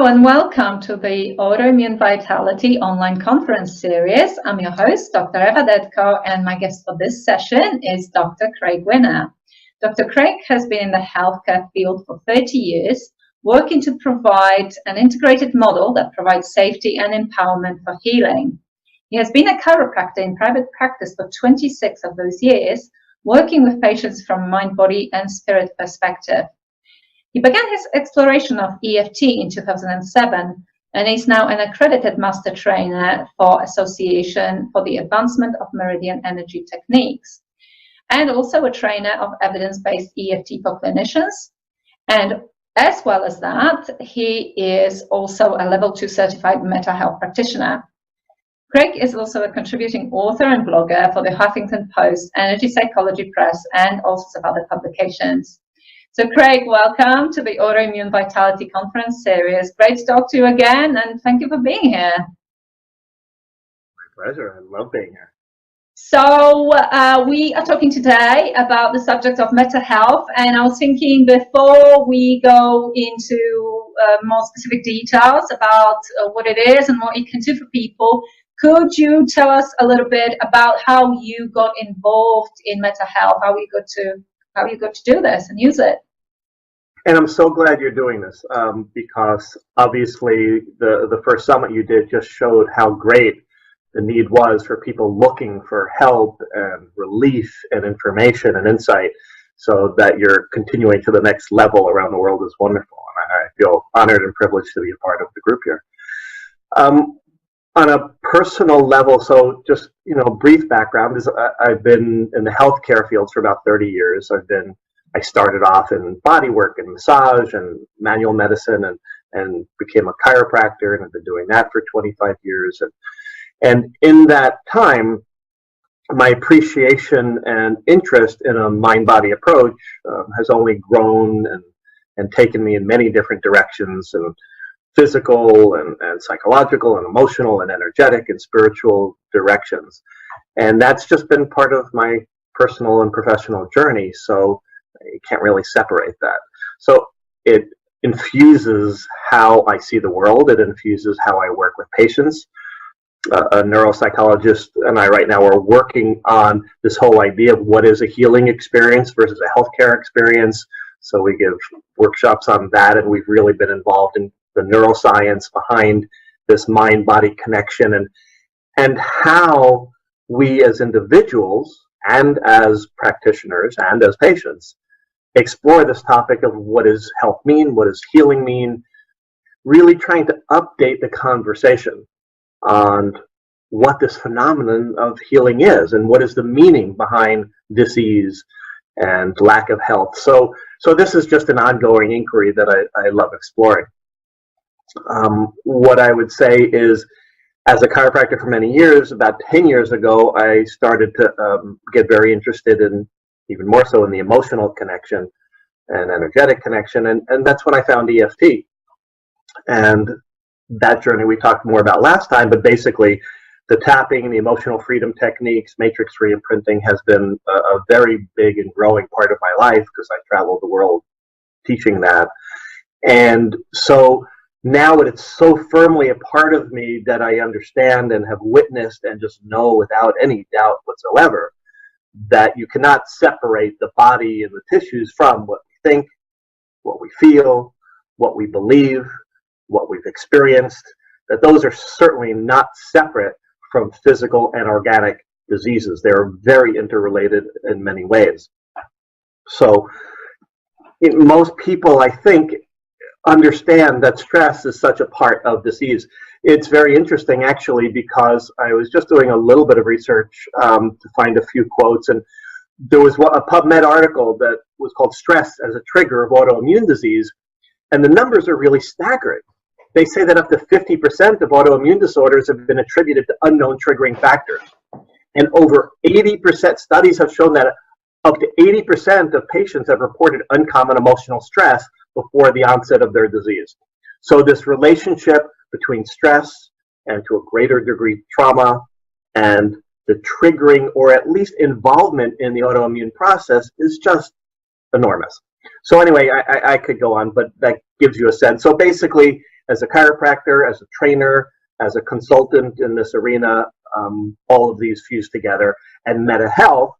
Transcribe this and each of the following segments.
and welcome to the Autoimmune Vitality online conference series. I'm your host, Dr. Eva Detko, and my guest for this session is Dr. Craig Weiner. Dr. Craig has been in the healthcare field for 30 years, working to provide an integrated model that provides safety and empowerment for healing. He has been a chiropractor in private practice for 26 of those years, working with patients from mind, body, and spirit perspective. He began his exploration of EFT in 2007 and is now an accredited master trainer for Association for the Advancement of Meridian Energy Techniques, and also a trainer of evidence-based EFT for clinicians. And as well as that, he is also a level 2 certified mental health practitioner. Craig is also a contributing author and blogger for the Huffington Post, Energy Psychology Press, and all sorts of other publications. So Craig, welcome to the Autoimmune Vitality Conference series. Great to talk to you again, and thank you for being here. My pleasure. I love being here. So we are talking today about the subject of mental health, and I was thinking before we go into more specific details about what it is and what it can do for people, could you tell us a little bit about how you got involved in mental health, how you got to do this and use it? And I'm so glad you're doing this because obviously the first summit you did just showed how great the need was for people looking for help and relief and information and insight, so that you're continuing to the next level around the world is wonderful. And I feel honored and privileged to be a part of the group here. On a personal level, so just, brief background is I've been in the healthcare field for about 30 years. I started off in body work and massage and manual medicine and became a chiropractor, and I've been doing that for 25 years. And in that time, my appreciation and interest in a mind-body approach has only grown and taken me in many different directions, and physical and psychological and emotional and energetic and spiritual directions. And that's just been part of my personal and professional journey. So you can't really separate that. So it infuses how I see the world. It infuses how I work with patients. A neuropsychologist and I right now are working on this whole idea of what is a healing experience versus a healthcare experience. So we give workshops on that, and we've really been involved in the neuroscience behind this mind-body connection and how we as individuals and as practitioners and as patients explore this topic of what does health mean, what does healing mean, really trying to update the conversation on what this phenomenon of healing is and what is the meaning behind disease and lack of health. So this is just an ongoing inquiry that I love exploring. What I would say is, as a chiropractor for many years, about 10 years ago, I started to get very interested in, even more so, in the emotional connection and energetic connection, and that's when I found EFT. And that journey we talked more about last time, but basically the tapping, the emotional freedom techniques, matrix re-imprinting has been a very big and growing part of my life because I travel the world teaching that. And so now it's so firmly a part of me that I understand and have witnessed and just know without any doubt whatsoever that you cannot separate the body and the tissues from what we think, what we feel, what we believe, what we've experienced, that those are certainly not separate from physical and organic diseases. They're very interrelated in many ways. So most people, I think, understand that stress is such a part of disease. It's very interesting, actually, because I was just doing a little bit of research to find a few quotes, and there was a PubMed article that was called Stress as a Trigger of Autoimmune Disease, and the numbers are really staggering. They say that up to 50% of autoimmune disorders have been attributed to unknown triggering factors, and over 80% studies have shown that up to 80% of patients have reported uncommon emotional stress before the onset of their disease. So this relationship between stress and, to a greater degree, trauma and the triggering or at least involvement in the autoimmune process is just enormous. So anyway, I could go on, but that gives you a sense. So basically, as a chiropractor, as a trainer, as a consultant in this arena, all of these fused together. And Meta Health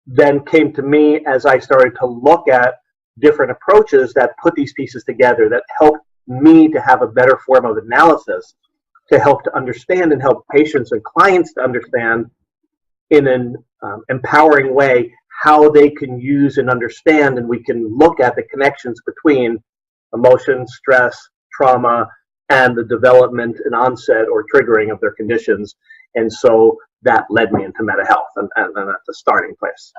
then came to me as I started to look at different approaches that put these pieces together, that helped me to have a better form of analysis, to help to understand and help patients and clients to understand in an empowering way how they can use and understand, and we can look at the connections between emotion, stress, trauma, and the development and onset or triggering of their conditions. And so that led me into Meta Health, and that's the starting place.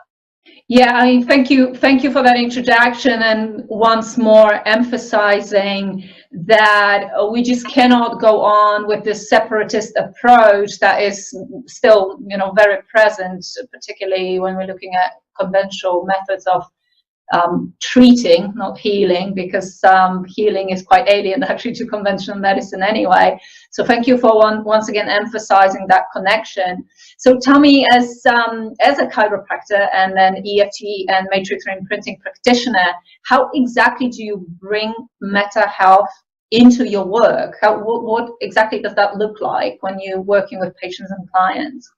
Yeah, I mean, thank you for that introduction, and once more emphasizing that we just cannot go on with this separatist approach that is still, very present, particularly when we're looking at conventional methods of treating, not healing, because healing is quite alien actually to conventional medicine anyway. So thank you for once again emphasizing that connection. So tell me, as a chiropractor and an EFT and matrix reimprinting practitioner, how exactly do you bring Meta Health into your work? What exactly does that look like when you're working with patients and clients?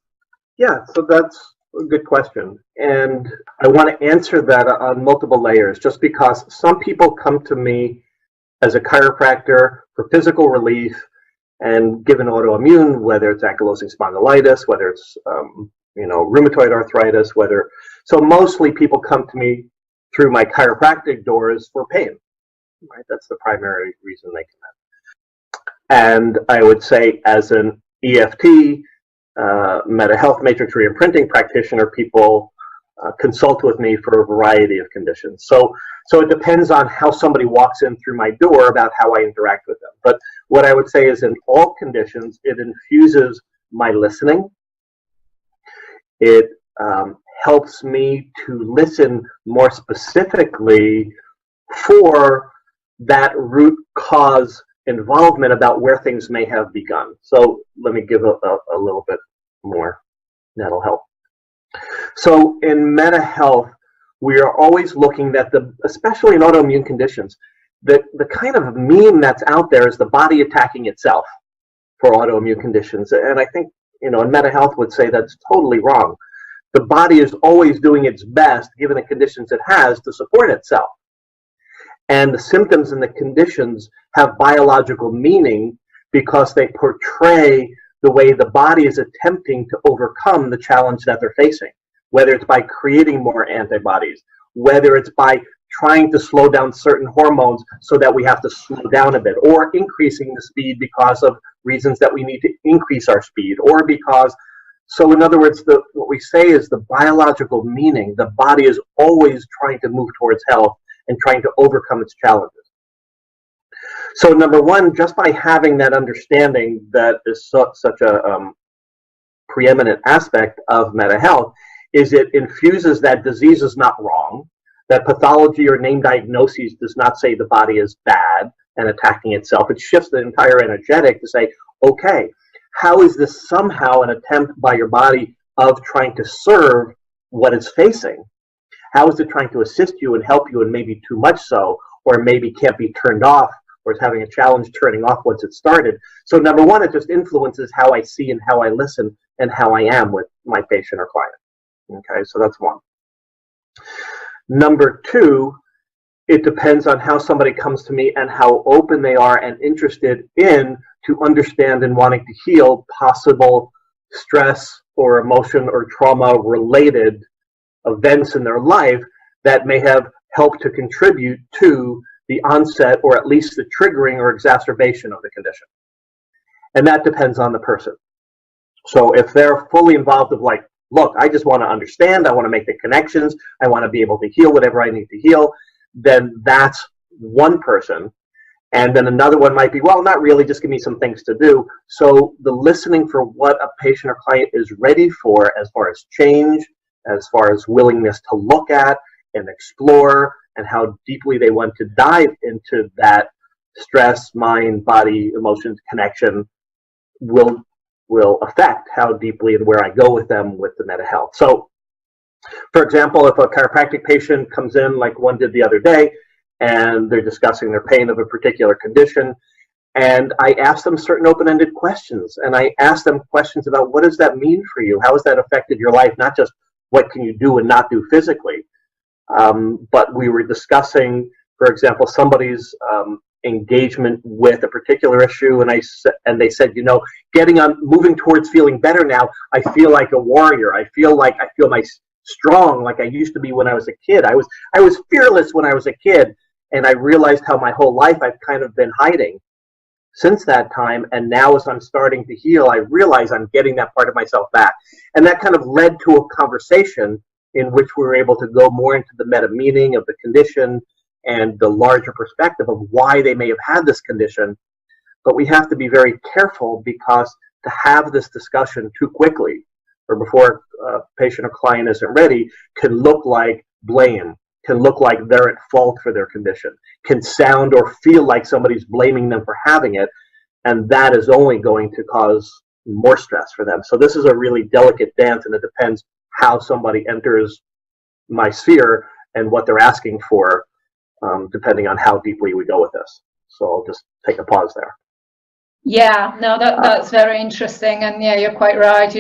Yeah, so that's a good question. And I want to answer that on multiple layers, just because some people come to me as a chiropractor for physical relief and given autoimmune, whether it's ankylosing spondylitis, whether it's rheumatoid arthritis, so mostly people come to me through my chiropractic doors for pain, right? That's the primary reason they come in. And I would say as an EFT, Meta Health matrix reimprinting practitioner, people consult with me for a variety of conditions. So it depends on how somebody walks in through my door about how I interact with them. But what I would say is in all conditions, it infuses my listening. It helps me to listen more specifically for that root cause involvement about where things may have begun. So let me give a little bit more. That'll help. So in Meta Health, we are always looking at especially in autoimmune conditions, the kind of meme that's out there is the body attacking itself for autoimmune conditions. And I think, and Meta Health would say that's totally wrong. The body is always doing its best, given the conditions it has, to support itself. And the symptoms and the conditions have biological meaning because they portray the way the body is attempting to overcome the challenge that they're facing, whether it's by creating more antibodies, whether it's by trying to slow down certain hormones so that we have to slow down a bit, or increasing the speed because of reasons that we need to increase our speed, or because, so in other words, what we say is the biological meaning, the body is always trying to move towards health and trying to overcome its challenges. So number one, just by having that understanding that is such a preeminent aspect of Meta Health, is it infuses that disease is not wrong, that pathology or name diagnoses does not say the body is bad and attacking itself. It shifts the entire energetic to say, okay, how is this somehow an attempt by your body of trying to serve what it's facing? How is it trying to assist you and help you, and maybe too much so, or maybe can't be turned off, or is having a challenge turning off once it started? So number one, it just influences how I see and how I listen and how I am with my patient or client. Okay, so that's one. Number two, it depends on how somebody comes to me and how open they are and interested in to understand and wanting to heal possible stress or emotion or trauma related events in their life that may have helped to contribute to the onset or at least the triggering or exacerbation of the condition. And that depends on the person. So if they're fully involved of like, look, I just want to understand, I want to make the connections, I want to be able to heal whatever I need to heal, then that's one person. And then another one might be, well, not really, just give me some things to do. So the listening for what a patient or client is ready for as far as change, as far as willingness to look at and explore, and how deeply they want to dive into that stress, mind, body, emotions connection will affect how deeply and where I go with them with the Meta Health. So, for example, if a chiropractic patient comes in, like one did the other day, and they're discussing their pain of a particular condition, And I asked them certain open-ended questions, and I asked them questions about what does that mean for you? How has that affected your life? Not just what can you do and not do physically, but we were discussing, for example, somebody's engagement with a particular issue, and they said, moving towards feeling better now, I feel like a warrior. I feel strong like I used to be when I was a kid. I was fearless when I was a kid, and I realized how my whole life I've kind of been hiding since that time, and now as I'm starting to heal, I realize I'm getting that part of myself back. And that kind of led to a conversation in which we were able to go more into the meta meaning of the condition and the larger perspective of why they may have had this condition. But we have to be very careful, because to have this discussion too quickly or before a patient or client isn't ready can look like blame, can look like they're at fault for their condition, can sound or feel like somebody's blaming them for having it, and that is only going to cause more stress for them. So this is a really delicate dance, and it depends how somebody enters my sphere and what they're asking for, depending on how deeply we go with this. So I'll just take a pause there. Yeah, no, that's very interesting, and yeah, you're quite right.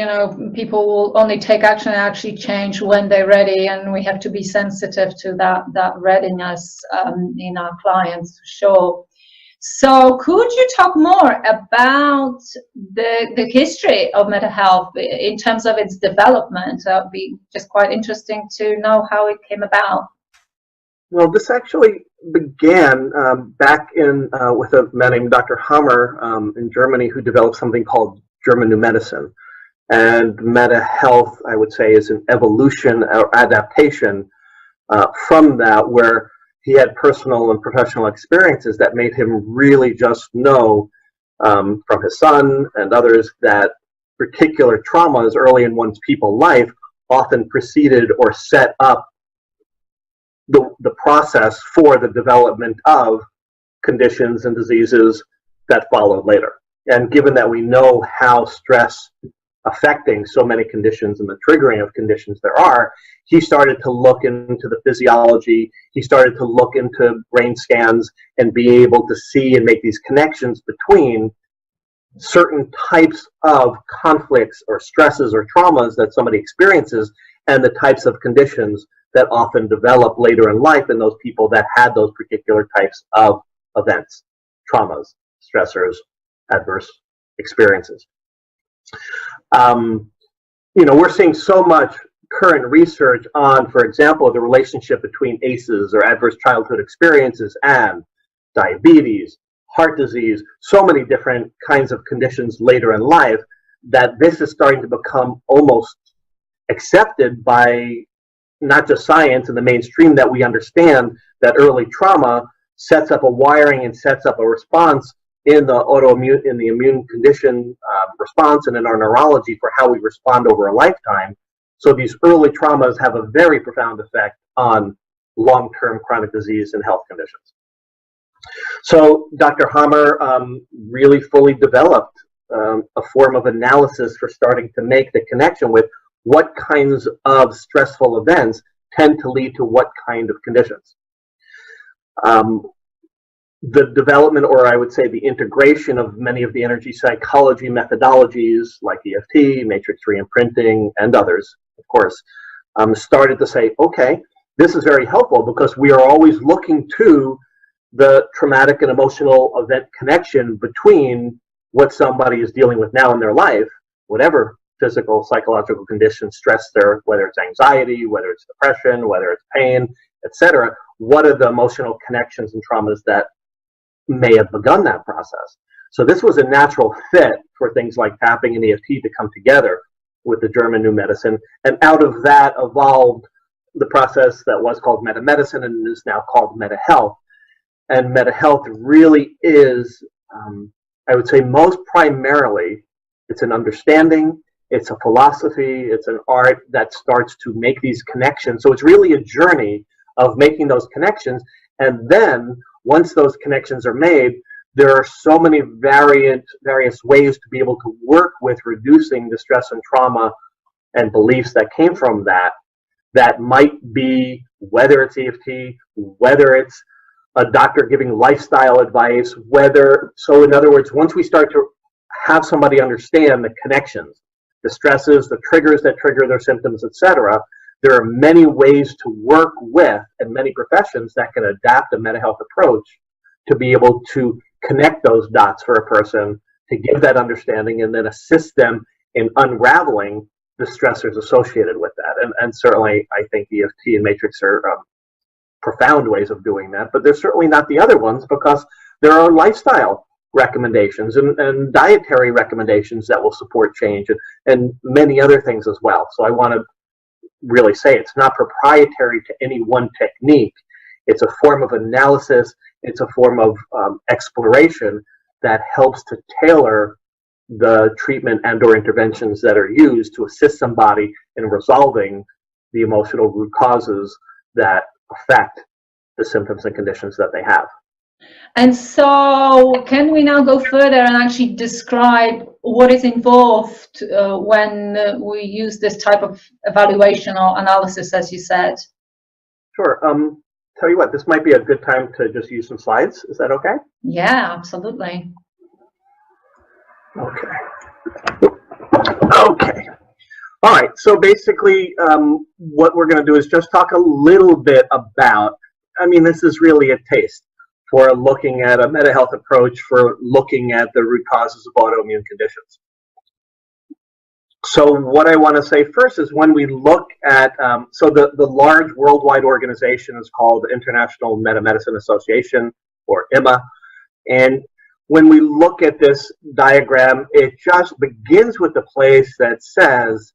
People will only take action and actually change when they're ready, and we have to be sensitive to that readiness in our clients, for sure. So, could you talk more about the history of mental health in terms of its development? That would be just quite interesting to know how it came about. Well, this actually began back in with a man named Dr. Hammer in Germany, who developed something called German New Medicine. And meta health, I would say, is an evolution or adaptation from that, where he had personal and professional experiences that made him really just know from his son and others that particular traumas early in one's people's life often preceded or set up the process for the development of conditions and diseases that followed later. And given that we know how stress affecting so many conditions and the triggering of conditions there are, he started to look into the physiology, he started to look into brain scans and be able to see and make these connections between certain types of conflicts or stresses or traumas that somebody experiences and the types of conditions that often develop later in life in those people that had those particular types of events, traumas, stressors, adverse experiences. We're seeing so much current research on, for example, the relationship between ACEs or adverse childhood experiences and diabetes, heart disease, so many different kinds of conditions later in life, that this is starting to become almost accepted by not just science and the mainstream, that we understand that early trauma sets up a wiring and sets up a response in the immune condition response and in our neurology for how we respond over a lifetime. So these early traumas have a very profound effect on long-term chronic disease and health conditions. So Dr. Hammer really fully developed a form of analysis for starting to make the connection with what kinds of stressful events tend to lead to what kind of conditions. The development, or I would say the integration of many of the energy psychology methodologies like EFT, matrix reimprinting, and others, of course, started to say, okay, this is very helpful because we are always looking to the traumatic and emotional event connection between what somebody is dealing with now in their life, whatever physical, psychological conditions, stress there, whether it's anxiety, whether it's depression, whether it's pain, etc. What are the emotional connections and traumas that may have begun that process? So this was a natural fit for things like tapping and EFT to come together with the German New Medicine, and out of that evolved the process that was called meta medicine and is now called meta health. And meta health really is, I would say, most primarily, it's an understanding, it's a philosophy, it's an art that starts to make these connections. So it's really a journey of making those connections. And then once those connections are made, there are so many various ways to be able to work with reducing the stress and trauma and beliefs that came from that might be, whether it's EFT, whether it's a doctor giving lifestyle advice, so in other words, once we start to have somebody understand the connections, the stresses, the triggers that trigger their symptoms, etc., there are many ways to work with and many professions that can adapt a mental health approach to be able to connect those dots for a person, to give that understanding and then assist them in unraveling the stressors associated with that. And certainly I think EFT and Matrix are profound ways of doing that, but they're certainly not the other ones, because there are lifestyle recommendations and dietary recommendations that will support change, and many other things as well. So I want to really say it's not proprietary to any one technique. It's a form of analysis. It's a form of exploration that helps to tailor the treatment and or interventions that are used to assist somebody in resolving the emotional root causes that affect the symptoms and conditions that they have. And so can we now go further and actually describe what is involved when we use this type of evaluation or analysis, as you said? Sure. Tell you what, this might be a good time to just use some slides. Is that okay? Yeah, absolutely. Okay. Okay. All right. So basically, what we're going to do is just talk a little bit about, this is really a taste for looking at a mental health approach for looking at the root causes of autoimmune conditions. So what I want to say first is when we look at, so the large worldwide organization is called the International Medicine Association, or IMA, and when we look at this diagram, it just begins with the place that says,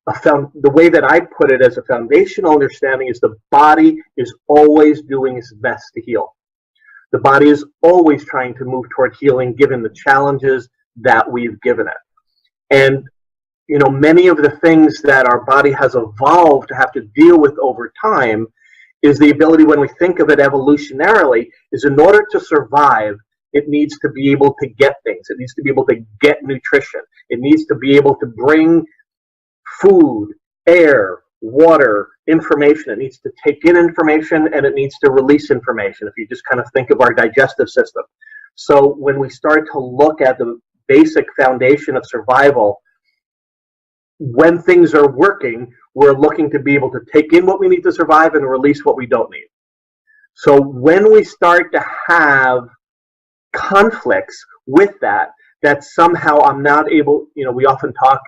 the way that I put it as a foundational understanding is the body is always doing its best to heal. The body is always trying to move toward healing given the challenges that we've given it. And, many of the things that our body has evolved to have to deal with over time is the ability, when we think of it evolutionarily, is in order to survive, it needs to be able to get things. It needs to be able to get nutrition. It needs to be able to bring food, air, water, information. It needs to take in information and it needs to release information, if you just kind of think of our digestive system. So when we start to look at the basic foundation of survival, when things are working, we're looking to be able to take in what we need to survive and release what we don't need. So when we start to have conflicts with that somehow I'm not able, we often talk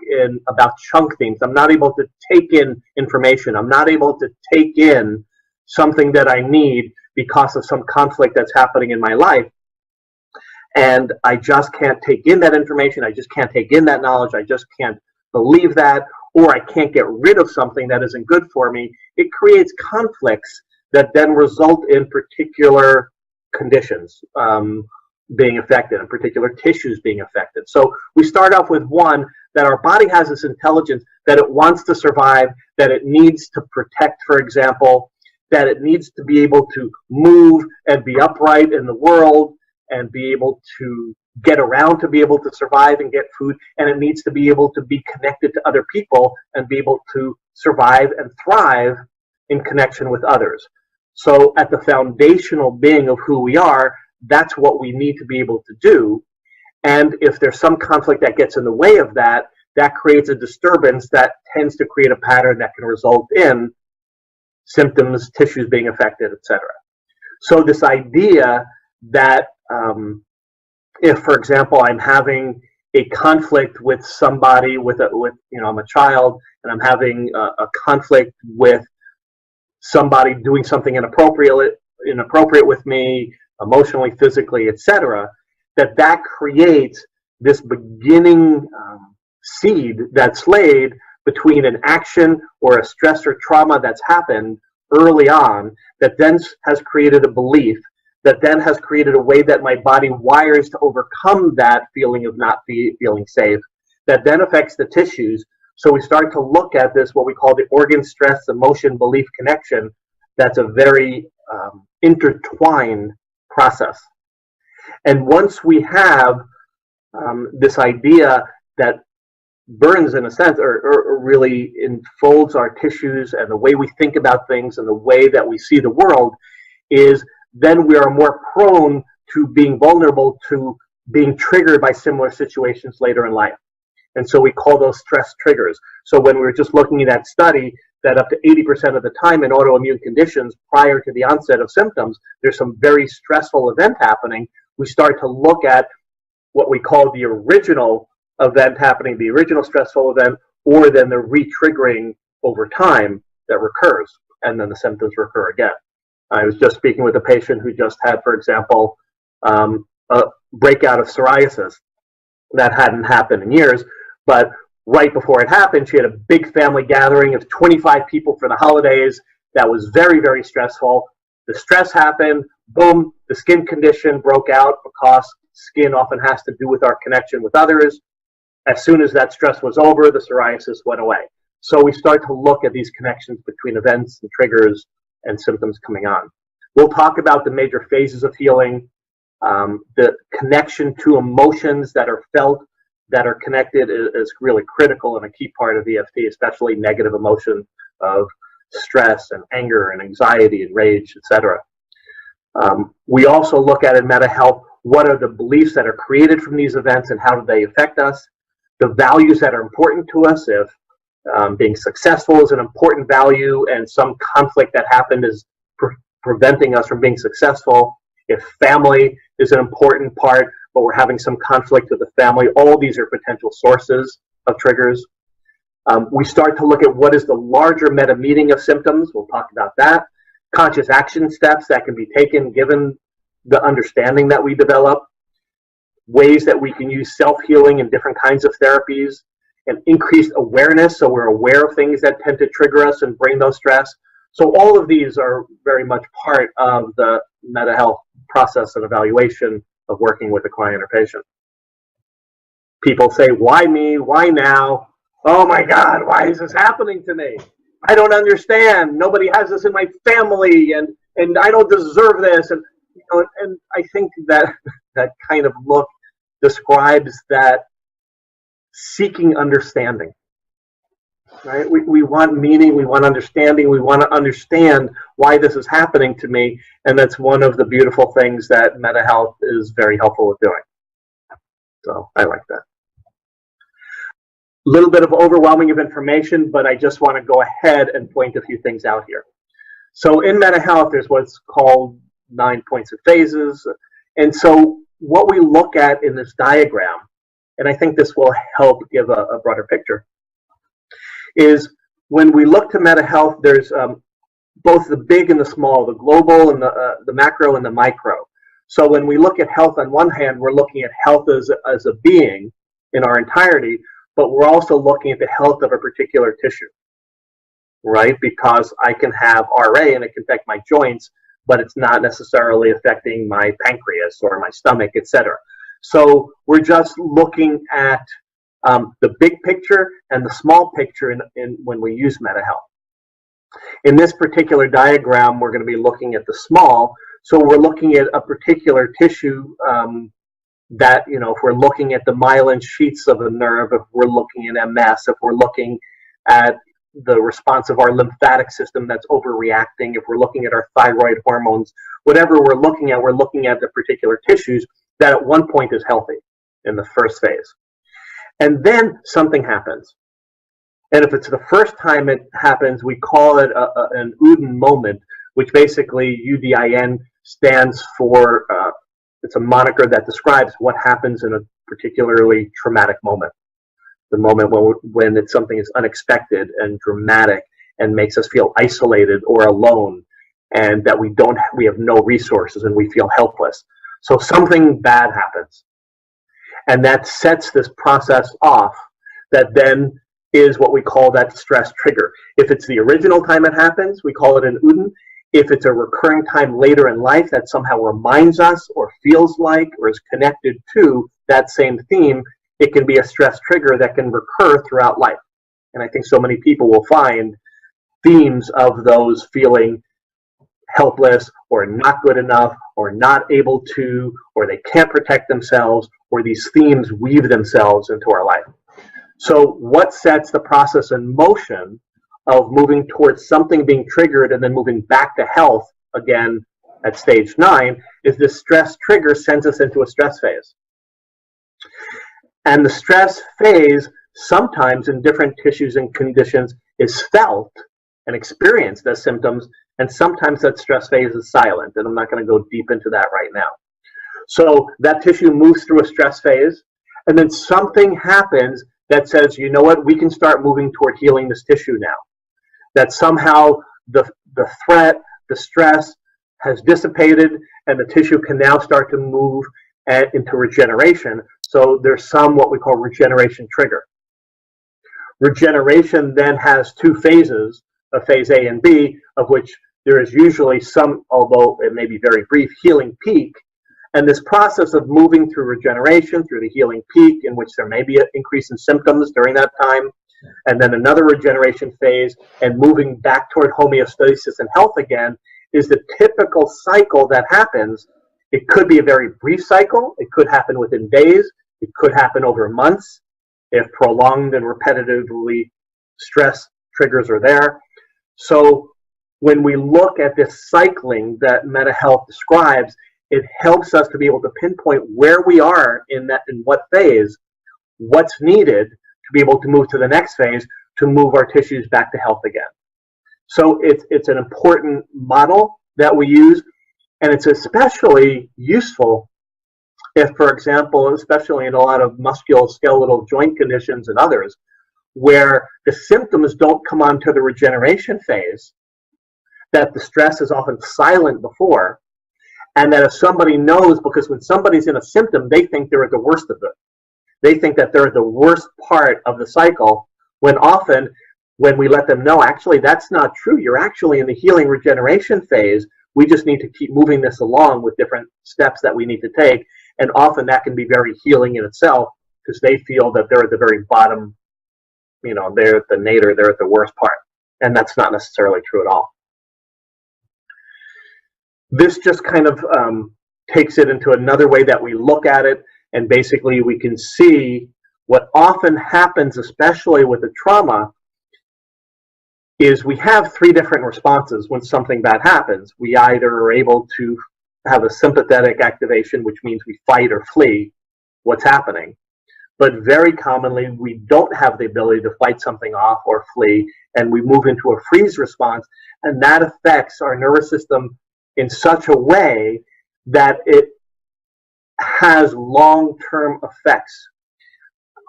about chunk things. I'm not able to take in information. I'm not able to take in something that I need because of some conflict that's happening in my life. And I just can't take in that information. I just can't take in that knowledge. I just can't believe that, or I can't get rid of something that isn't good for me. It creates conflicts that then result in particular conditions being affected and particular tissues being affected. So we start off with one, that our body has this intelligence that it wants to survive, that it needs to protect, for example, that it needs to be able to move and be upright in the world and be able to get around to be able to survive and get food, and it needs to be able to be connected to other people and be able to survive and thrive in connection with others. So at the foundational being of who we are, that's what we need to be able to do. And if there's some conflict that gets in the way of that, that creates a disturbance that tends to create a pattern that can result in symptoms, tissues being affected, etc. So this idea that if, for example, I'm having a conflict with somebody, I'm a child, and I'm having a conflict with somebody doing something inappropriate with me, emotionally, physically, etc., that creates this beginning seed that's laid between an action or a stress or trauma that's happened early on, that then has created a belief, that then has created a way that my body wires to overcome that feeling of not feeling safe, that then affects the tissues. So we start to look at this, what we call the organ stress emotion belief connection. That's a very intertwined process. And once we have this idea that burns, in a sense, or really enfolds our tissues and the way we think about things and the way that we see the world, is then we are more prone to being vulnerable to being triggered by similar situations later in life. And so we call those stress triggers. So when we were just looking at that study, that up to 80% of the time in autoimmune conditions prior to the onset of symptoms, there's some very stressful event happening. We start to look at what we call the original event happening, the original stressful event, or then the re-triggering over time that recurs, and then the symptoms recur again. I was just speaking with a patient who just had, for example, a breakout of psoriasis that hadn't happened in years, but right before it happened, she had a big family gathering of 25 people for the holidays. That was very, very stressful. The stress happened, boom, the skin condition broke out because skin often has to do with our connection with others. As soon as that stress was over, the psoriasis went away. So we start to look at these connections between events and triggers and symptoms coming on. We'll talk about the major phases of healing, the connection to emotions that are felt, that are connected is really critical and a key part of EFT, especially negative emotion of stress and anger and anxiety and rage, etc. We also look at in meta health, what are the beliefs that are created from these events and how do they affect us? The values that are important to us, if being successful is an important value and some conflict that happened is preventing us from being successful, if family is an important part, but we're having some conflict with the family, all these are potential sources of triggers. We start to look at what is the larger meta meaning of symptoms. We'll talk about that. Conscious action steps that can be taken given the understanding that we develop. Ways that we can use self-healing and different kinds of therapies, and increased awareness, so we're aware of things that tend to trigger us and bring those stress. So all of these are very much part of the meta health process and evaluation of working with a client or patient. People say, why me? Why now? Oh my God, why is this happening to me? I don't understand. Nobody has this in my family, and I don't deserve this. And and I think that that kind of look describes that seeking understanding, right? We want meaning, we want understanding, we want to understand why this is happening to me, and that's one of the beautiful things that meta health is very helpful with doing. So I like that. A little bit of overwhelming of information, but I just want to go ahead and point a few things out here. So in meta health, there's what's called 9 points of phases, and so what we look at in this diagram, and I think this will help give a broader picture, is when we look to meta health, there's both the big and the small, the global and the macro and the micro. So when we look at health on one hand, we're looking at health as a being in our entirety, but we're also looking at the health of a particular tissue, right? Because I can have RA and it can affect my joints, but it's not necessarily affecting my pancreas or my stomach, etc. So we're just looking at the big picture and the small picture when we use meta health. In this particular diagram, we're going to be looking at the small. So we're looking at a particular tissue that, if we're looking at the myelin sheaths of a nerve, if we're looking at MS, if we're looking at the response of our lymphatic system that's overreacting, if we're looking at our thyroid hormones, whatever we're looking at the particular tissues that at one point is healthy in the first phase. And then something happens. And if it's the first time it happens, we call it an Udin moment, which basically UDIN stands for, it's a moniker that describes what happens in a particularly traumatic moment. The moment when it's something is unexpected and dramatic and makes us feel isolated or alone, and that we have no resources and we feel helpless. So something bad happens, and that sets this process off that then is what we call that stress trigger. If it's the original time it happens, we call it an Udin. If it's a recurring time later in life that somehow reminds us or feels like or is connected to that same theme, it can be a stress trigger that can recur throughout life. And I think so many people will find themes of those feeling helpless or not good enough or not able to, or they can't protect themselves, or these themes weave themselves into our life. So what sets the process in motion of moving towards something being triggered and then moving back to health again at stage 9, is the stress trigger sends us into a stress phase. And the stress phase, sometimes in different tissues and conditions, is felt and experienced as symptoms, and sometimes that stress phase is silent, and I'm not going to go deep into that right now. So that tissue moves through a stress phase, and then something happens that says, you know what, we can start moving toward healing this tissue now. That somehow the threat, the stress has dissipated, and the tissue can now start to move into regeneration. So there's some what we call regeneration trigger. Regeneration then has 2 phases, a phase A and B, of which there is usually some, although it may be very brief, healing peak. And this process of moving through regeneration, through the healing peak, in which there may be an increase in symptoms during that time, and then another regeneration phase, and moving back toward homeostasis and health again, is the typical cycle that happens. It could be a very brief cycle. It could happen within days. It could happen over months if prolonged and repetitively stress triggers are there. So when we look at this cycling that MetaHealth describes, it helps us to be able to pinpoint where we are in what phase, what's needed to be able to move to the next phase to move our tissues back to health again. So it's an important model that we use, and it's especially useful if, for example, especially in a lot of musculoskeletal joint conditions and others, where the symptoms don't come onto the regeneration phase, that the stress is often silent before, and that if somebody knows, because when somebody's in a symptom, they think they're at the worst of it. They think that they're at the worst part of the cycle, when often, when we let them know, actually, that's not true. You're actually in the healing regeneration phase. We just need to keep moving this along with different steps that we need to take. And often that can be very healing in itself, because they feel that they're at the very bottom, they're at the nadir, they're at the worst part. And that's not necessarily true at all. This just kind of takes it into another way that we look at it, and basically we can see what often happens, especially with the trauma, is we have 3 different responses when something bad happens. We either are able to have a sympathetic activation, which means we fight or flee what's happening, but very commonly we don't have the ability to fight something off or flee, and we move into a freeze response, and that affects our nervous system in such a way that it has long-term effects,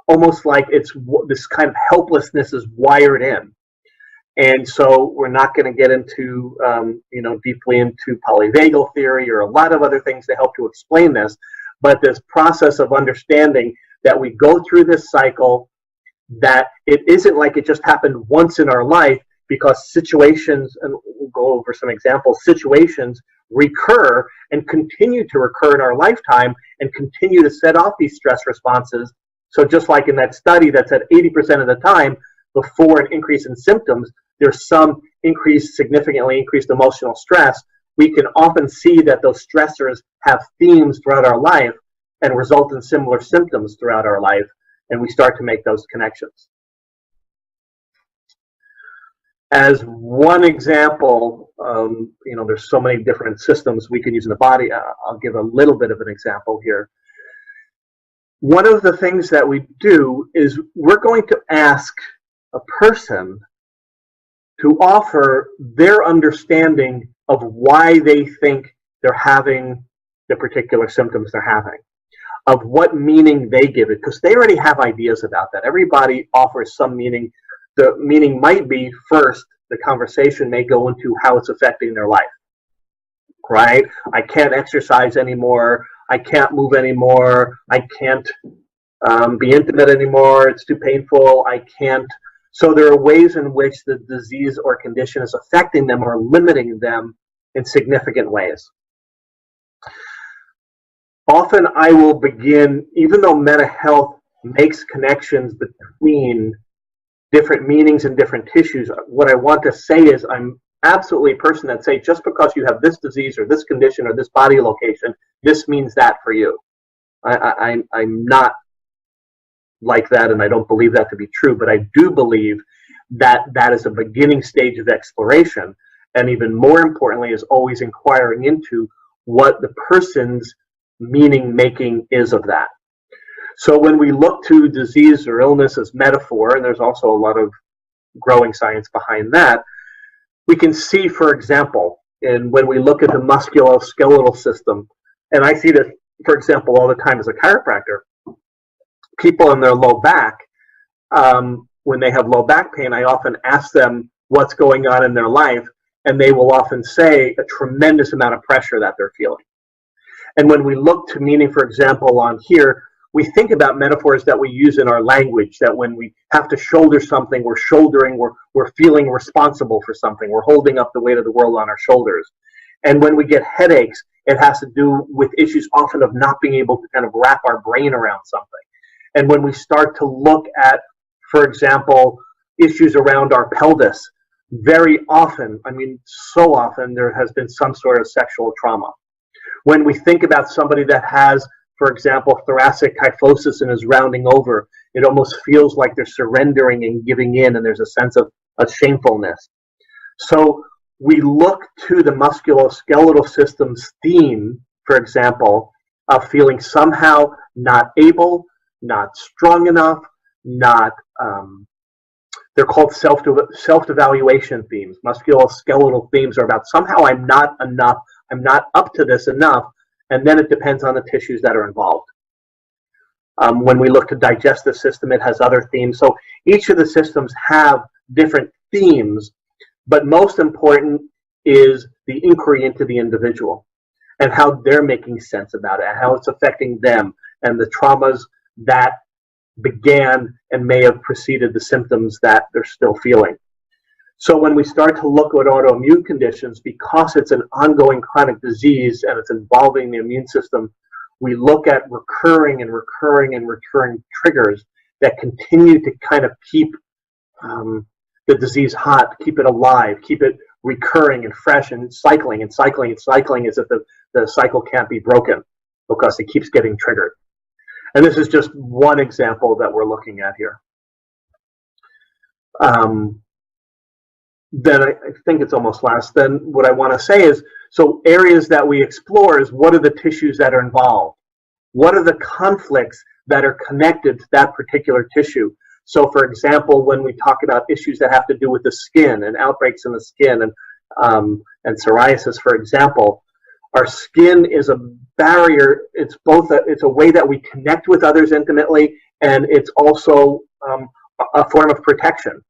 almost like it's this kind of helplessness is wired in. And so we're not going to get into, deeply into polyvagal theory or a lot of other things to help to explain this, but this process of understanding that we go through this cycle, that it isn't like it just happened once in our life, because situations, and we'll go over some examples, situations recur and continue to recur in our lifetime and continue to set off these stress responses. So just like in that study that said 80% of the time before an increase in symptoms, there's some significantly increased emotional stress, we can often see that those stressors have themes throughout our life and result in similar symptoms throughout our life, and we start to make those connections. As one example, there's so many different systems we can use in the body. I'll give a little bit of an example here. One of the things that we do is we're going to ask a person to offer their understanding of why they think they're having the particular symptoms they're having, of what meaning they give it, because they already have ideas about that. Everybody offers some meaning. The meaning might be, first, the conversation may go into how it's affecting their life, right? I can't exercise anymore. I can't move anymore. I can't be intimate anymore. It's too painful. I can't. So there are ways in which the disease or condition is affecting them or limiting them in significant ways. Often I will begin, even though MetaHealth makes connections between different meanings and different tissues, what I want to say is I'm absolutely a person that say just because you have this disease or this condition or this body location, this means that for you. I'm not like that, and I don't believe that to be true, but I do believe that that is a beginning stage of exploration, and even more importantly, is always inquiring into what the person's meaning making is of that. So when we look to disease or illness as metaphor, and there's also a lot of growing science behind that, we can see, for example, when we look at the musculoskeletal system, and I see this, for example, all the time as a chiropractor, people in their low back, when they have low back pain, I often ask them what's going on in their life, and they will often say a tremendous amount of pressure that they're feeling. And when we look to meaning, for example, on here, we think about metaphors that we use in our language, that when we have to shoulder something, we're shouldering, we're feeling responsible for something, we're holding up the weight of the world on our shoulders. And when we get headaches, it has to do with issues often of not being able to kind of wrap our brain around something. And when we start to look at, for example, issues around our pelvis, very often, I mean, so often, there has been some sort of sexual trauma. When we think about somebody that has, for example, thoracic kyphosis and is rounding over, it almost feels like they're surrendering and giving in, and there's a sense of shamefulness. So we look to the musculoskeletal system's theme, for example, of feeling somehow not able, not strong enough, not, they're called self-evaluation themes. Musculoskeletal themes are about somehow I'm not enough, I'm not up to this enough, and then it depends on the tissues that are involved. When we look to digestive system, it has other themes. So each of the systems have different themes, but most important is the inquiry into the individual and how they're making sense about it, and how it's affecting them, and the traumas that began and may have preceded the symptoms that they're still feeling. So when we start to look at autoimmune conditions, because it's an ongoing chronic disease and it's involving the immune system, we look at recurring triggers that continue to kind of keep the disease hot, keep it alive, keep it recurring and fresh and cycling as if the cycle can't be broken because it keeps getting triggered. And this is just one example that we're looking at here. Then I think it's almost last. Then what I want to say is, so areas that we explore is what are the tissues that are involved? What are the conflicts that are connected to that particular tissue? So for example, when we talk about issues that have to do with the skin and outbreaks in the skin and psoriasis, for example, our skin is a barrier. It's both it's a way that we connect with others intimately, and it's also a form of protection.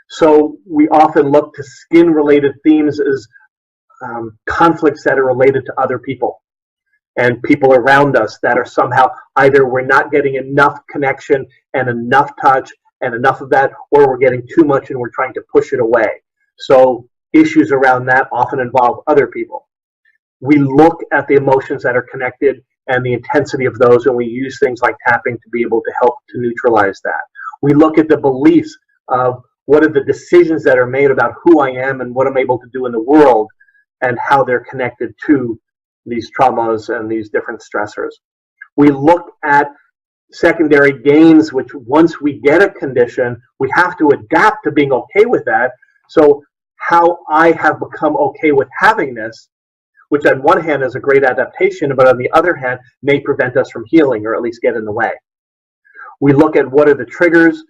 So we often look to skin-related themes as conflicts that are related to other people and people around us that are somehow either we're not getting enough connection and enough touch and enough of that, or we're getting too much and we're trying to push it away. So issues around that often involve other people. We look at the emotions that are connected and the intensity of those, and we use things like tapping to be able to help to neutralize that. We look at the beliefs of what are the decisions that are made about who I am and what I'm able to do in the world, and how they're connected to these traumas and these different stressors. We look at secondary gains, which once we get a condition, we have to adapt to being okay with that. So how I have become okay with having this, which on one hand is a great adaptation, but on the other hand may prevent us from healing or at least get in the way. We look at what are the triggers.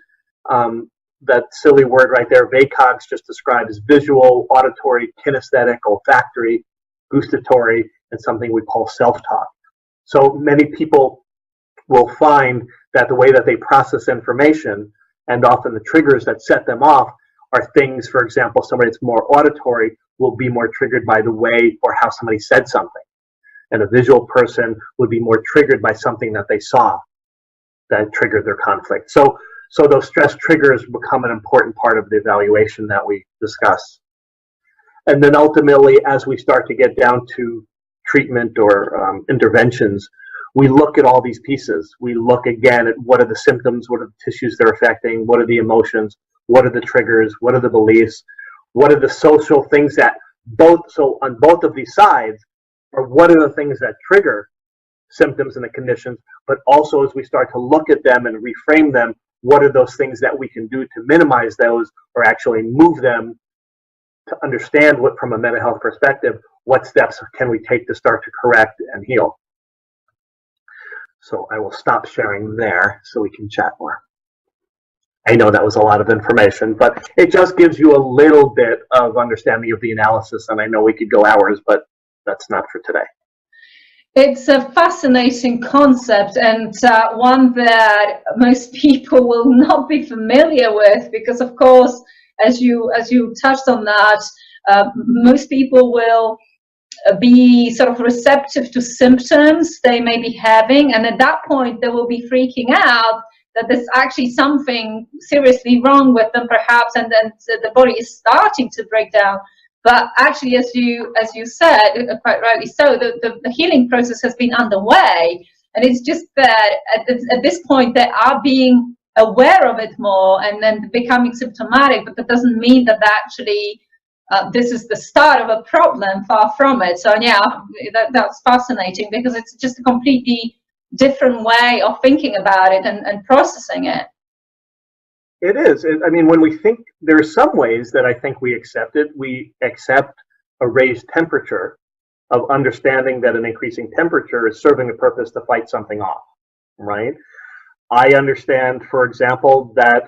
That silly word right there, VACOGs, just described as visual, auditory, kinesthetic, olfactory, gustatory, and something we call self-talk. So many people will find that the way that they process information, and often the triggers that set them off, are things, for example, somebody that's more auditory will be more triggered by the way or how somebody said something. And a visual person would be more triggered by something that they saw that triggered their conflict. So those stress triggers become an important part of the evaluation that we discuss. And then ultimately, as we start to get down to treatment or interventions, we look at all these pieces. We look again at what are the symptoms, what are the tissues they're affecting, what are the emotions, what are the triggers, what are the beliefs, what are the social things that so on both of these sides, are what are the things that trigger symptoms and the conditions, but also as we start to look at them and reframe them, what are those things that we can do to minimize those or actually move them to understand what, from a mental health perspective, what steps can we take to start to correct and heal. So I will stop sharing there so we can chat more. I know that was a lot of information, but it just gives you a little bit of understanding of the analysis, and I know we could go hours, but that's not for today. It's a fascinating concept, and one that most people will not be familiar with, because of course, as you touched on that, most people will be sort of receptive to symptoms they may be having, and at that point they will be freaking out that there's actually something seriously wrong with them, perhaps, and then the body is starting to break down. But actually, as you said, quite rightly so, the healing process has been underway, and it's just that at this point they are being aware of it more and then becoming symptomatic, but that doesn't mean that actually this is the start of a problem, far from it. So yeah, that's fascinating, because it's just a completely different way of thinking about it and processing it. It is. I mean, when we think, there are some ways that I think we accept it. We accept a raised temperature, of understanding that an increasing temperature is serving a purpose to fight something off, right? I understand, for example, that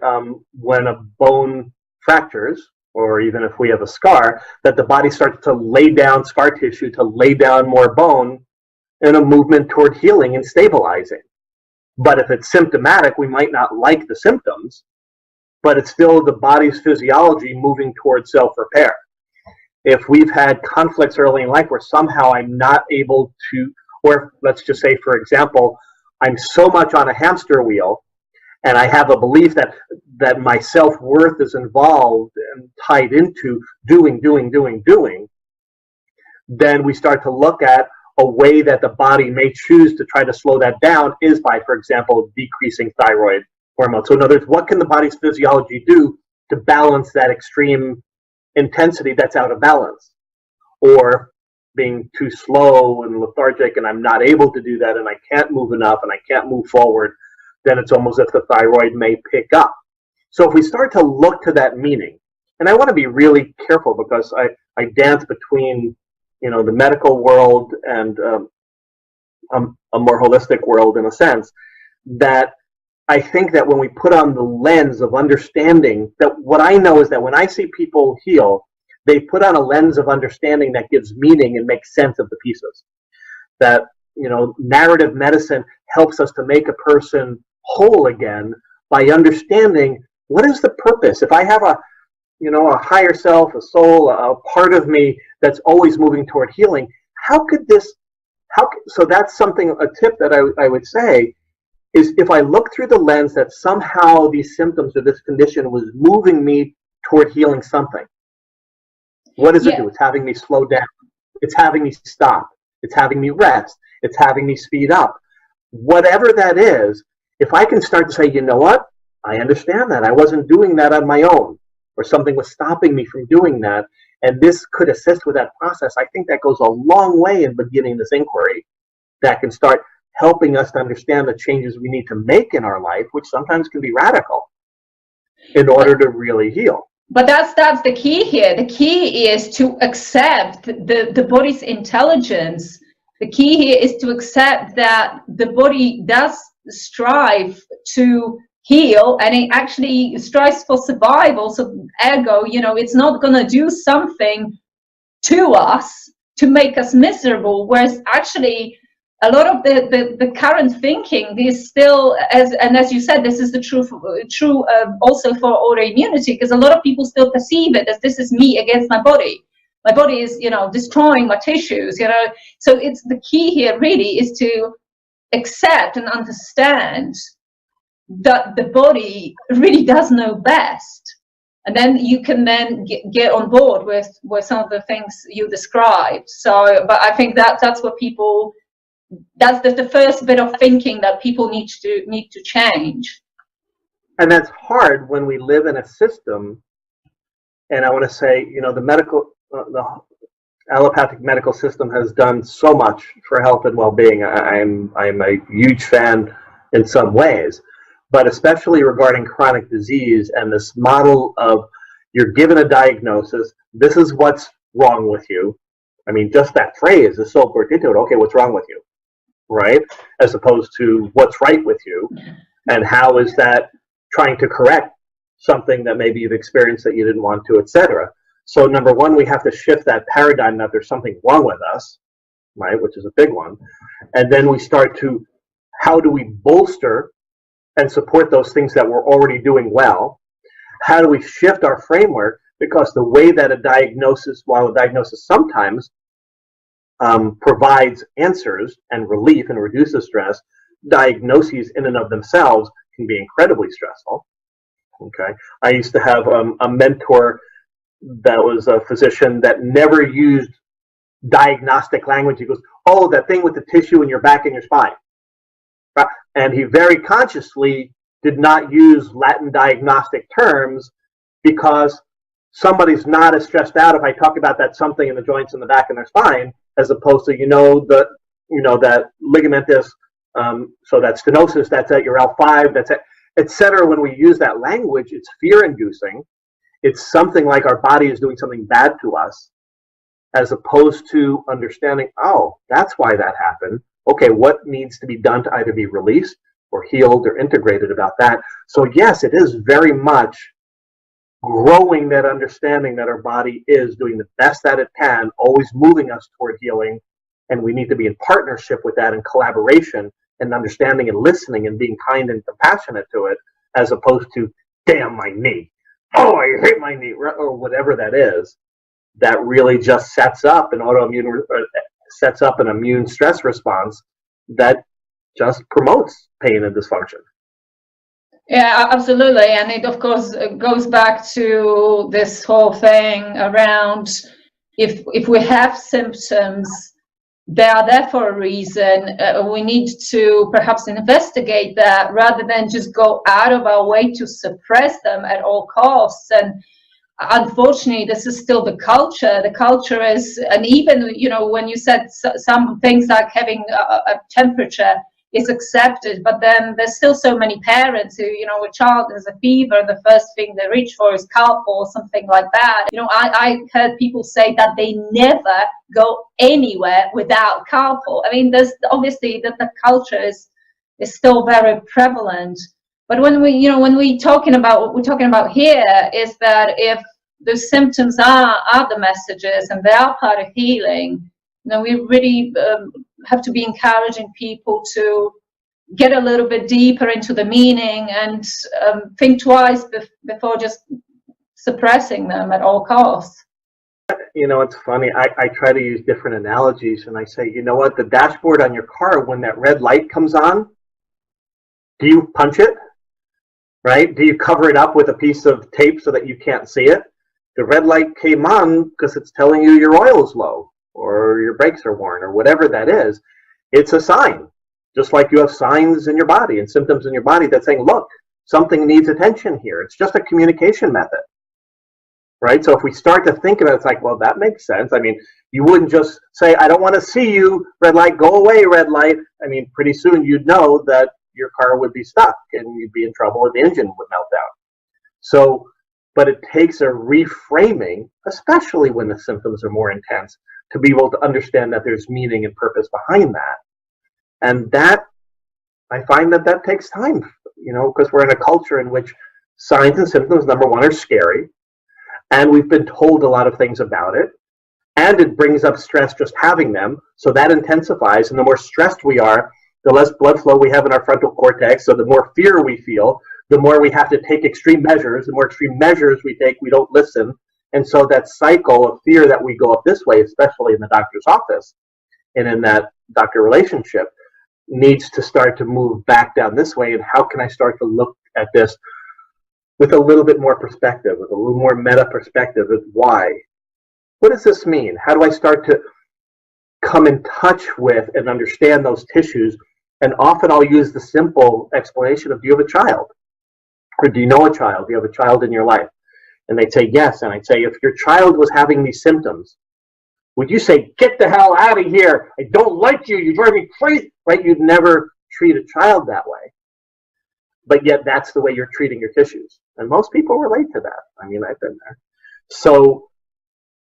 when a bone fractures, or even if we have a scar, that the body starts to lay down scar tissue, to lay down more bone in a movement toward healing and stabilizing. But if it's symptomatic, we might not like the symptoms, but it's still the body's physiology moving towards self-repair. If we've had conflicts early in life where somehow I'm not able to, or let's just say, for example, I'm so much on a hamster wheel, and I have a belief that my self-worth is involved and tied into doing, then we start to look at a way that the body may choose to try to slow that down is by, for example, decreasing thyroid hormone. So in other words, what can the body's physiology do to balance that extreme intensity that's out of balance? Or being too slow and lethargic, and I'm not able to do that, and I can't move enough, and I can't move forward, then it's almost as if the thyroid may pick up. So if we start to look to that meaning, and I want to be really careful, because I dance between, the medical world and a more holistic world, in a sense, that I think that when we put on the lens of understanding, that what I know is that when I see people heal, they put on a lens of understanding that gives meaning and makes sense of the pieces. That, narrative medicine helps us to make a person whole again by understanding what is the purpose. If I have a higher self, a soul, a part of me that's always moving toward healing, so that's something, a tip that I would say is, if I look through the lens that somehow these symptoms or this condition was moving me toward healing something, what does it do? It's having me slow down. It's having me stop. It's having me rest. It's having me speed up. Whatever that is, if I can start to say, you know what? I understand that. I wasn't doing that on my own, or something was stopping me from doing that, and this could assist with that process. I think that goes a long way in beginning this inquiry that can start helping us to understand the changes we need to make in our life, which sometimes can be radical, in order to really heal. But that's the key here. The key is to accept the body's intelligence. The key here is to accept that the body does strive to heal, and it actually strives for survival. So ergo, it's not going to do something to us to make us miserable, whereas actually a lot of the current thinking is still, as you said, this is the true also for autoimmunity, because a lot of people still perceive it as, this is me against my body. My body is, destroying my tissues, So it's the key here really is to accept and understand that the body really does know best. And then you can then get on board with some of the things you described. So, but I think that's what people, that's the first bit of thinking that people need to change. And that's hard when we live in a system, and I want to say, the allopathic medical system has done so much for health and well-being. I'm a huge fan in some ways, but especially regarding chronic disease and this model of, You're given a diagnosis. This is what's wrong with you. I mean, just that phrase is so particular. Okay, what's wrong with you, right? As opposed to what's right with you, and how is that trying to correct something that maybe you've experienced that you didn't want to, etc. So number one, we have to shift that paradigm that there's something wrong with us, right, which is a big one. And then we start to, how do we bolster and support those things that we're already doing well? How do we shift our framework? Because the way that a diagnosis, while a diagnosis sometimes provides answers and relief and reduces stress, diagnoses in and of themselves can be incredibly stressful. Okay, I used to have a mentor that was a physician that never used diagnostic language. He goes, "Oh, that thing with the tissue in your back and your spine," and he very consciously did not use Latin diagnostic terms, because somebody's not as stressed out if I talk about that something in the joints in the back and their spine, as opposed to that ligamentous, so that stenosis, that's at your L5, that's at, etc. When we use that language, it's fear-inducing. It's something like our body is doing something bad to us, as opposed to understanding, oh, that's why that happened. Okay, what needs to be done to either be released or healed or integrated about that? So yes, it is very much growing that understanding that our body is doing the best that it can, always moving us toward healing, and we need to be in partnership with that and collaboration and understanding and listening and being kind and compassionate to it, as opposed to, damn my knee, oh, I hate my knee, or whatever that is. That really just sets up an immune stress response that just promotes pain and dysfunction. Yeah, absolutely. And it, of course, goes back to this whole thing around if we have symptoms, they are there for a reason. We need to perhaps investigate that rather than just go out of our way to suppress them at all costs. And unfortunately, this is still the culture. The culture is, and even, when you said some things like having a temperature is accepted, but then there's still so many parents who, a child has a fever, the first thing they reach for is Calpol or something like that. I heard people say that they never go anywhere without Calpol. I mean, there's obviously that the culture is still very prevalent. But when we're talking about what we're talking about here is that if the symptoms are the messages and they are part of healing, we really have to be encouraging people to get a little bit deeper into the meaning and think twice before just suppressing them at all costs. It's funny. I try to use different analogies, and I say, you know what, the dashboard on your car, when that red light comes on, do you punch it? Right? Do you cover it up with a piece of tape so that you can't see it? The red light came on because it's telling you your oil is low or your brakes are worn or whatever that is. It's a sign. Just like you have signs in your body and symptoms in your body that's saying, look, something needs attention here. It's just a communication method. Right? So if we start to think about it, it's like, well, that makes sense. I mean, you wouldn't just say, I don't want to see you, red light, go away, red light. I mean, pretty soon you'd know that your car would be stuck and you'd be in trouble and the engine would melt down. So, but it takes a reframing, especially when the symptoms are more intense, to be able to understand that there's meaning and purpose behind that. And that, I find that takes time, because we're in a culture in which signs and symptoms, number one, are scary. And we've been told a lot of things about it. And it brings up stress just having them. So that intensifies. And the more stressed we are, the less blood flow we have in our frontal cortex. So the more fear we feel, the more we have to take extreme measures. The more extreme measures we take, we don't listen. And so that cycle of fear that we go up this way, especially in the doctor's office and in that doctor relationship, needs to start to move back down this way. And how can I start to look at this with a little bit more perspective, with a little more meta perspective of why? What does this mean? How do I start to come in touch with and understand those tissues? And often I'll use the simple explanation of, do you have a child? Or do you know a child? Do you have a child in your life? And they'd say, yes. And I'd say, if your child was having these symptoms, would you say, get the hell out of here? I don't like you. You drive me crazy. Right? You'd never treat a child that way. but yet that's the way you're treating your tissues. And most people relate to that. I mean, I've been there. So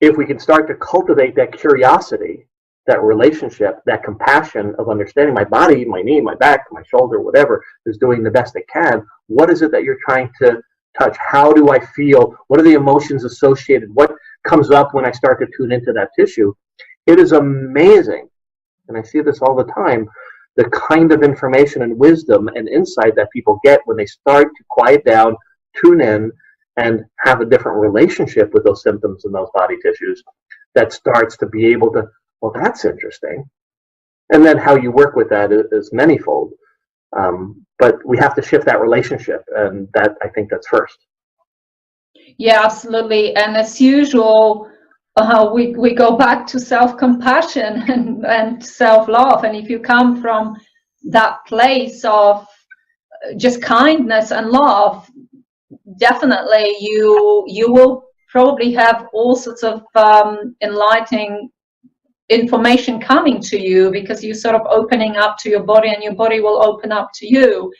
if we can start to cultivate that curiosity, that relationship, that compassion of understanding my body, my knee, my back, my shoulder, whatever, is doing the best it can. What is it that you're trying to touch? How do I feel? What are the emotions associated? What comes up when I start to tune into that tissue? It is amazing, and I see this all the time, the kind of information and wisdom and insight that people get when they start to quiet down, tune in, and have a different relationship with those symptoms and those body tissues that starts to be able to, well, that's interesting. And then how you work with that is manyfold. But we have to shift that relationship, and that, I think, that's first. Yeah, absolutely. And as usual, we go back to self-compassion and self-love. And if you come from that place of just kindness and love, definitely you will probably have all sorts of enlightening information coming to you, because you're sort of opening up to your body, and your body will open up to you,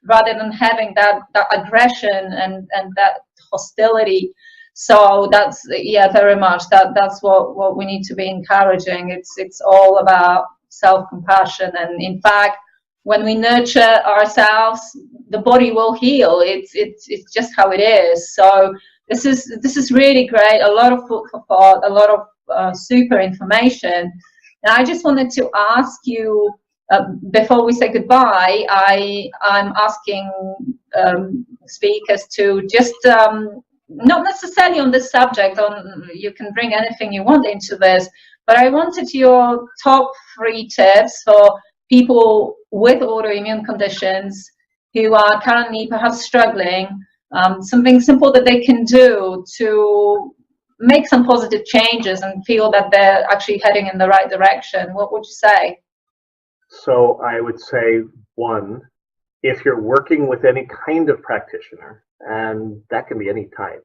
rather than having that aggression and that hostility. So that's, yeah, very much that's what we need to be encouraging. It's all about self-compassion, and in fact, when we nurture ourselves, the body will heal. It's just how it is. So this is really great. A lot of food for thought, a lot of super information. And I just wanted to ask you, before we say goodbye, I'm asking speakers to just not necessarily on this subject, you can bring anything you want into this, but I wanted your top 3 tips for people with autoimmune conditions who are currently perhaps struggling, something simple that they can do to make some positive changes and feel that they're actually heading in the right direction. What would you say? So I would say, 1, if you're working with any kind of practitioner, and that can be any type,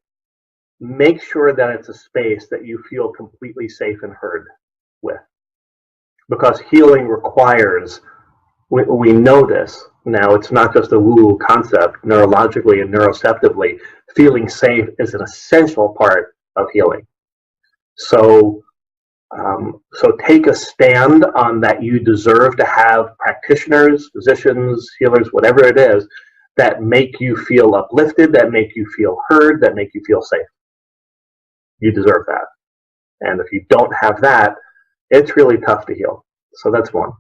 make sure that it's a space that you feel completely safe and heard with. Because healing requires, we know this now, it's not just a woo-woo concept. Neurologically and neuroceptively, feeling safe is an essential part of healing. So take a stand on that. You deserve to have practitioners, physicians, healers, whatever it is, that make you feel uplifted, that make you feel heard, that make you feel safe. You deserve that. And if you don't have that, it's really tough to heal. So that's 1.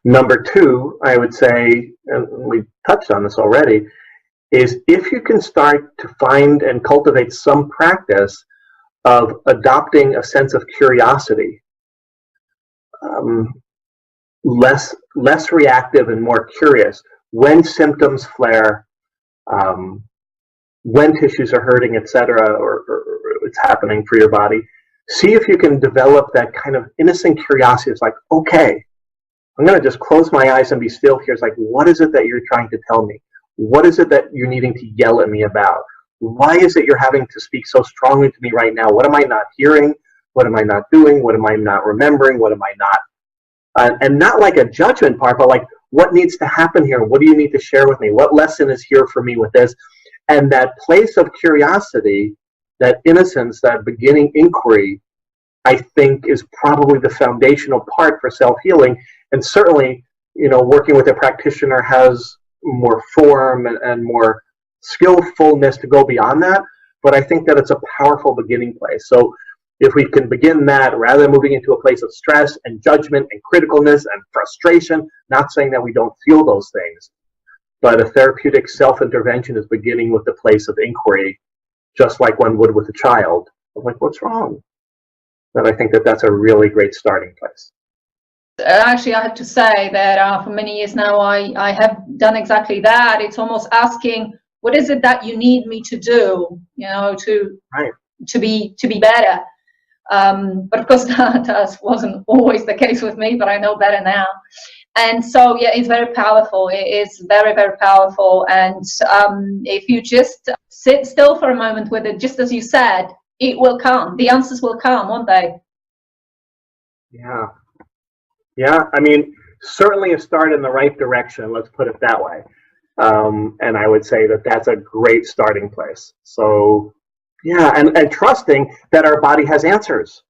Number 2, I would say, and we touched on this already, is if you can start to find and cultivate some practice of adopting a sense of curiosity, less reactive and more curious when symptoms flare, when tissues are hurting, etc., or it's happening for your body. See if you can develop that kind of innocent curiosity. It's like, okay, I'm going to just close my eyes and be still here. It's like, what is it that you're trying to tell me? What is it that you're needing to yell at me about? Why is it you're having to speak so strongly to me right now? What am I not hearing? What am I not doing? What am I not remembering? What am I not? And not like a judgment part, but like, what needs to happen here? What do you need to share with me? What lesson is here for me with this? And that place of curiosity, that innocence, that beginning inquiry, I think is probably the foundational part for self-healing. And certainly, working with a practitioner has more form and more skillfulness to go beyond that. But I think that it's a powerful beginning place. So if we can begin that, rather than moving into a place of stress and judgment and criticalness and frustration, not saying that we don't feel those things, but a therapeutic self-intervention is beginning with the place of inquiry, just like one would with a child. I'm like, what's wrong? And I think that that's a really great starting place. Actually, I have to say that for many years now, I have done exactly that. It's almost asking, what is it that you need me to do, to be better? But of course, that wasn't always the case with me, but I know better now. And so, yeah, it's very powerful. It is very, very powerful. And if you just sit still for a moment with it, just as you said, it will come. The answers will come, won't they? Yeah. I mean, certainly a start in the right direction. Let's put it that way. And I would say that that's a great starting place. So, yeah, and trusting that our body has answers.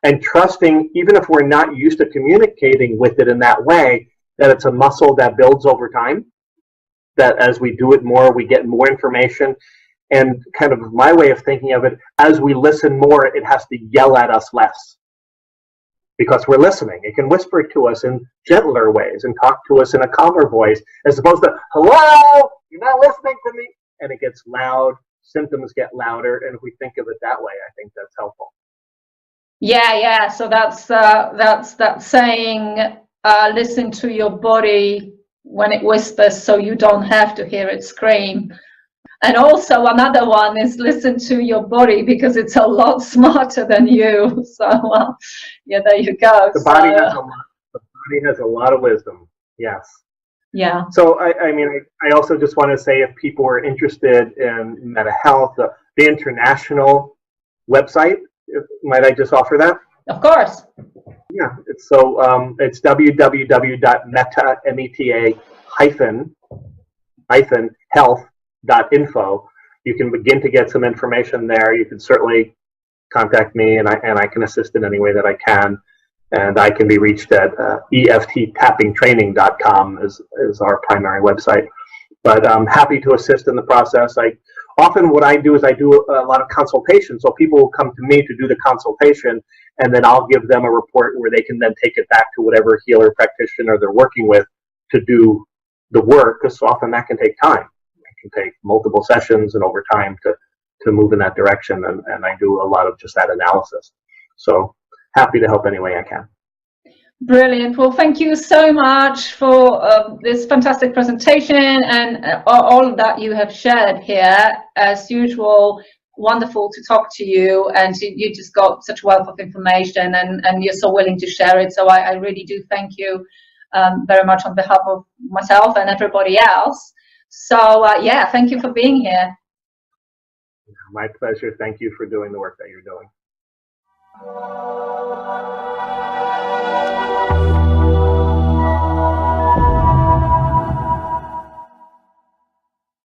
And trusting, even if we're not used to communicating with it in that way, that it's a muscle that builds over time, that as we do it more, we get more information. And kind of my way of thinking of it, as we listen more, it has to yell at us less. Because we're listening. It can whisper to us in gentler ways and talk to us in a calmer voice, as opposed to, hello, you're not listening to me. And it gets loud, symptoms get louder. And if we think of it that way, I think that's helpful. Yeah. So that's that saying, listen to your body when it whispers so you don't have to hear it scream. And also another one is listen to your body because it's a lot smarter than you. So yeah, there you go. The body has a lot of wisdom. Yes. Yeah. So I also just want to say, if people are interested in meta health, the international website, might I just offer that? Of course. Yeah. It's www.meta-health.info. You can begin to get some information there. You can certainly contact me, and I can assist in any way that I can. And I can be reached at efttappingtraining.com is our primary website. But I'm happy to assist in the process. Often what I do is I do a lot of consultation. So people will come to me to do the consultation, and then I'll give them a report where they can then take it back to whatever healer practitioner they're working with to do the work, because often that can take time. It can take multiple sessions and over time to move in that direction. And I do a lot of just that analysis. So happy to help any way I can. Brilliant. Well, thank you so much for this fantastic presentation and all that you have shared here. As usual, wonderful to talk to you, and you just got such wealth of information, and you're so willing to share it. So I really do thank you very much on behalf of myself and everybody else. So yeah, thank you for being here. My pleasure. Thank you for doing the work that you're doing.